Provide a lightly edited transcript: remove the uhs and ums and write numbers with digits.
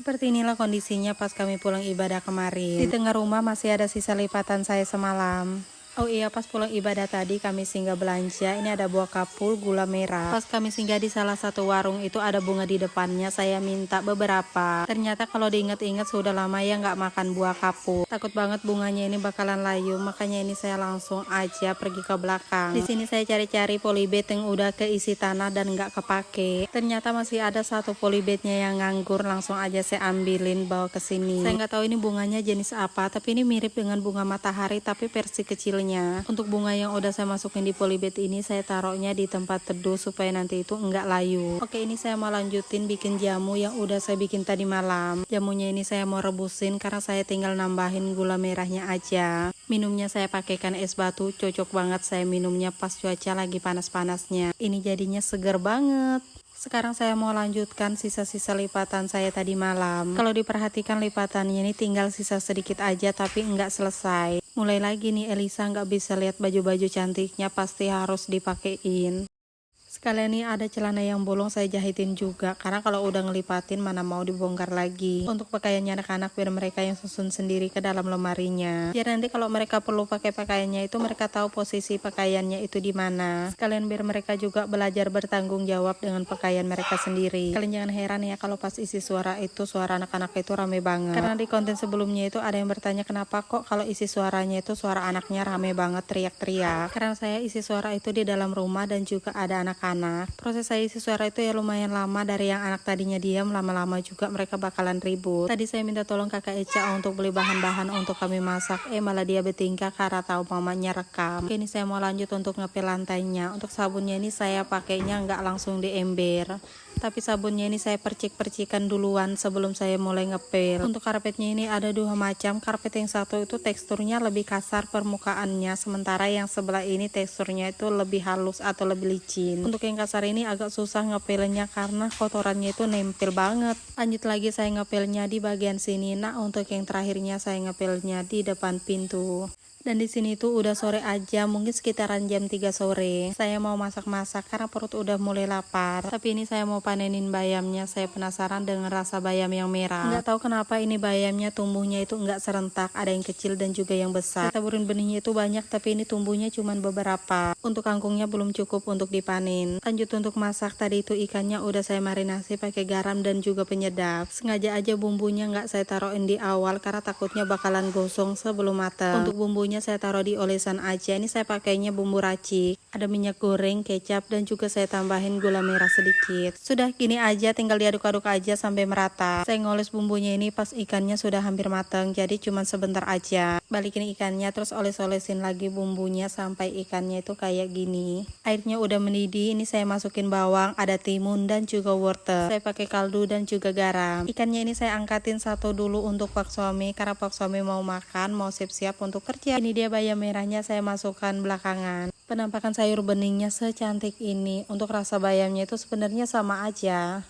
Seperti inilah kondisinya pas kami pulang ibadah kemarin. Di tengah rumah masih ada sisa lipatan saya semalam. Oh iya, pas pulang ibadah tadi kami singgah belanja. Ini ada buah kapul, gula merah. Pas kami singgah di salah satu warung itu ada bunga di depannya. Saya minta beberapa. Ternyata kalau diingat-ingat sudah lama ya nggak makan buah kapul. Takut banget bunganya ini bakalan layu. Makanya ini saya langsung aja pergi ke belakang. Di sini saya cari-cari polybag yang udah keisi tanah dan nggak kepake. Ternyata masih ada satu polybagnya yang nganggur. Langsung aja saya ambilin bawa ke sini. Saya nggak tahu ini bunganya jenis apa. Tapi ini mirip dengan bunga matahari tapi versi kecil. Untuk bunga yang udah saya masukin di polybag ini saya taruhnya di tempat teduh supaya nanti itu enggak layu. Oke, ini saya mau lanjutin bikin jamu yang udah saya bikin tadi malam. Jamunya ini saya mau rebusin karena saya tinggal nambahin gula merahnya aja. Minumnya saya pakaikan es batu, cocok banget saya minumnya pas cuaca lagi panas-panasnya. Ini jadinya seger banget. Sekarang saya mau lanjutkan sisa-sisa lipatan saya tadi malam. Kalau diperhatikan lipatannya ini tinggal sisa sedikit aja tapi enggak selesai. Mulai lagi nih Elisa nggak bisa lihat baju-baju cantiknya, pasti harus dipakein. Sekalian nih ada celana yang bolong saya jahitin juga, karena kalau udah ngelipatin mana mau dibongkar lagi. Untuk pakaiannya anak-anak biar mereka yang susun sendiri ke dalam lemarinya. Biar nanti kalau mereka perlu pakai pakaiannya itu mereka tahu posisi pakaiannya itu di mana. Sekalian biar mereka juga belajar bertanggung jawab dengan pakaian mereka sendiri. Kalian jangan heran ya kalau pas isi suara itu suara anak-anak itu rame banget. Karena di konten sebelumnya itu ada yang bertanya kenapa kok kalau isi suaranya itu suara anaknya rame banget teriak-teriak. Karena saya isi suara itu di dalam rumah dan juga ada anak-anak. Proses saya isi suara itu ya lumayan lama, dari yang anak tadinya diam lama-lama juga mereka bakalan ribut. Tadi saya minta tolong kakak Eca untuk beli bahan-bahan untuk kami masak, malah dia bertingkah karena tahu mamanya rekam. Oke, ini saya mau lanjut untuk ngepel lantainya. Untuk sabunnya ini saya pakainya nggak langsung di ember, tapi sabunnya ini saya percik-percikan duluan sebelum saya mulai ngepel. Untuk karpetnya ini ada dua macam. Karpet yang satu itu teksturnya lebih kasar permukaannya, sementara yang sebelah ini teksturnya itu lebih halus atau lebih licin. Untuk yang kasar ini agak susah ngepelnya karena kotorannya itu nempel banget. Lanjut lagi saya ngepelnya di bagian sini. Nah, untuk yang terakhirnya saya ngepelnya di depan pintu. Dan di sini tuh udah sore aja, mungkin sekitaran jam 3 sore. Saya mau masak-masak karena perut udah mulai lapar. Tapi ini saya mau panenin bayamnya. Saya penasaran dengan rasa bayam yang merah. Nggak tahu kenapa ini bayamnya tumbuhnya itu nggak serentak. Ada yang kecil dan juga yang besar. Saya taburin benihnya itu banyak, tapi ini tumbuhnya cuma beberapa. Untuk kangkungnya belum cukup untuk dipanen. Lanjut untuk masak, tadi itu ikannya udah saya marinasi pakai garam dan juga penyedap. Sengaja aja bumbunya nggak saya taruhin di awal karena takutnya bakalan gosong sebelum matang. Untuk bumbunya saya taruh di olesan aja. Ini saya pakainya bumbu racik, ada minyak goreng, kecap, dan juga saya tambahin gula merah sedikit. Sudah gini aja, tinggal diaduk-aduk aja sampai merata. Saya ngoles bumbunya ini pas ikannya sudah hampir matang, jadi cuma sebentar aja. Balikin ikannya terus oles-olesin lagi bumbunya sampai ikannya itu kayak gini. Airnya udah mendidih, ini saya masukin bawang, ada timun dan juga wortel. Saya pakai kaldu dan juga garam. Ikannya ini saya angkatin satu dulu untuk pak suami karena pak suami mau makan, mau siap-siap untuk kerja. Ini dia bayam merahnya saya masukkan belakangan. Penampakan sayur beningnya secantik ini. Untuk rasa bayamnya itu sebenarnya sama aja.